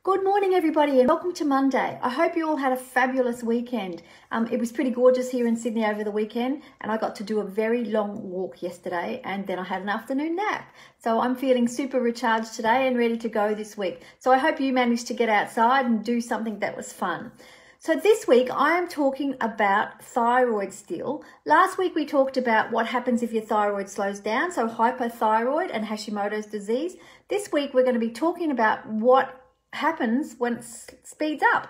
Good morning, everybody, and welcome to Monday. I hope you all had a fabulous weekend. It was pretty gorgeous here in Sydney over the weekend, and I got to do a very long walk yesterday, and then I had an afternoon nap. So I'm feeling super recharged today and ready to go this week. So I hope you managed to get outside and do something that was fun. So this week I am talking about thyroid still. Last week we talked about what happens if your thyroid slows down, so hyperthyroid and Hashimoto's disease. This week we're going to be talking about what happens when it speeds up.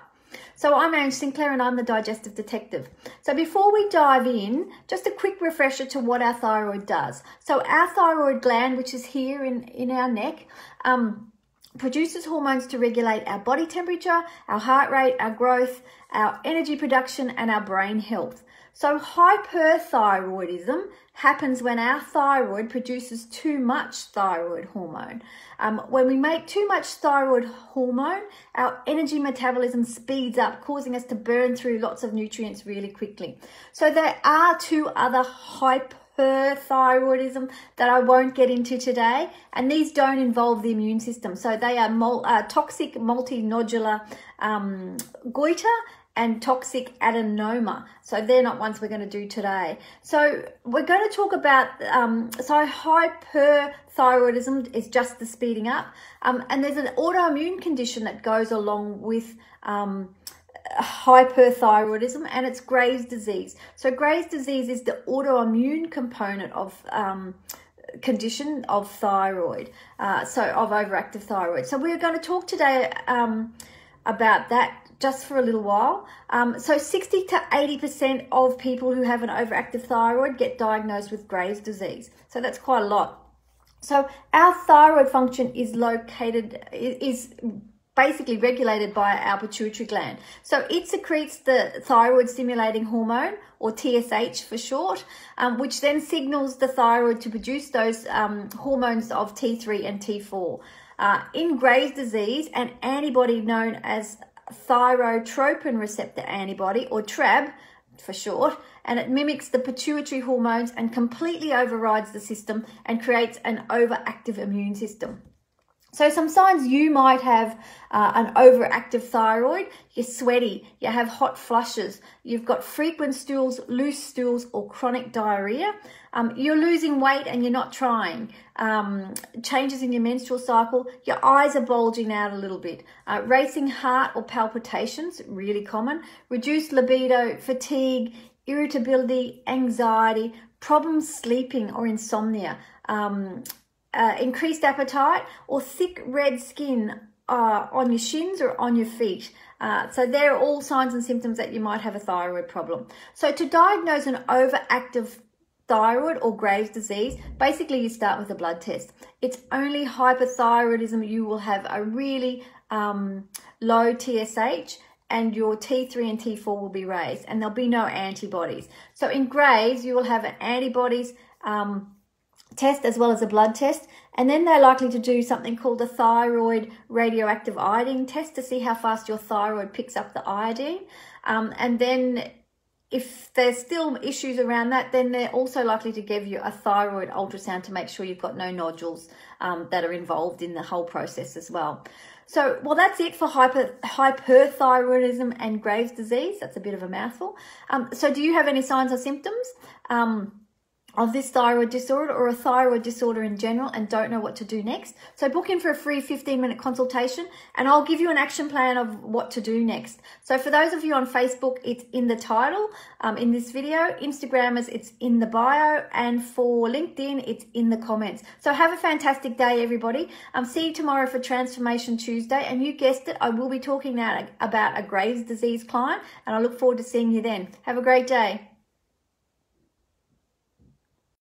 So I'm Ange Sinclair and I'm the Digestive Detective. So before we dive in, just a quick refresher to what our thyroid does. So our thyroid gland, which is here in our neck, produces hormones to regulate our body temperature, our heart rate, our growth, our energy production, and our brain health. So hyperthyroidism happens when our thyroid produces too much thyroid hormone. When we make too much thyroid hormone, our energy metabolism speeds up, causing us to burn through lots of nutrients really quickly. So there are two other hyperthyroidism that I won't get into today, and these don't involve the immune system. So they are toxic multinodular goiter and toxic adenoma. So they're not ones we're going to do today. So we're going to talk about, so hyperthyroidism is just the speeding up. And there's an autoimmune condition that goes along with hyperthyroidism, and it's Graves' disease. So Graves' disease is the autoimmune component of condition of thyroid, so of overactive thyroid. So we're going to talk today about that just for a little while. So 60 to 80% of people who have an overactive thyroid get diagnosed with Graves' disease. So that's quite a lot. So our thyroid function is basically regulated by our pituitary gland. So it secretes the thyroid stimulating hormone, or TSH for short, which then signals the thyroid to produce those hormones of T3 and T4. In Graves' disease, an antibody known as thyrotropin receptor antibody, or TRAB for short, and it mimics the pituitary hormones and completely overrides the system and creates an overactive immune system. So some signs you might have an overactive thyroid: you're sweaty, you have hot flushes, you've got frequent stools, loose stools, or chronic diarrhea. You're losing weight and you're not trying. Changes in your menstrual cycle, your eyes are bulging out a little bit. Racing heart or palpitations, really common. Reduced libido, fatigue, irritability, anxiety, problems sleeping or insomnia. Increased appetite, or thick red skin on your shins or on your feet. So they're all signs and symptoms that you might have a thyroid problem. So to diagnose an overactive thyroid or Graves' disease, basically you start with a blood test. It's only hyperthyroidism you will have a really low TSH, and your T3 and T4 will be raised, and there'll be no antibodies. So in Graves, you will have an antibodies test as well as a blood test, and then they're likely to do something called a thyroid radioactive iodine test to see how fast your thyroid picks up the iodine. And then if there's still issues around that, then they're also likely to give you a thyroid ultrasound to make sure you've got no nodules that are involved in the whole process as well. So, well, that's it for hyperthyroidism and Graves' disease. That's a bit of a mouthful. So do you have any signs or symptoms of this thyroid disorder, or a thyroid disorder in general, and don't know what to do next? So book in for a free 15-minute consultation, and I'll give you an action plan of what to do next. So for those of you on Facebook, it's in the title in this video. Instagrammers, it's in the bio, and for LinkedIn, it's in the comments. So have a fantastic day, everybody. See you tomorrow for Transformation Tuesday, and you guessed it, I will be talking now about a Graves' disease client, and I look forward to seeing you then. Have a great day.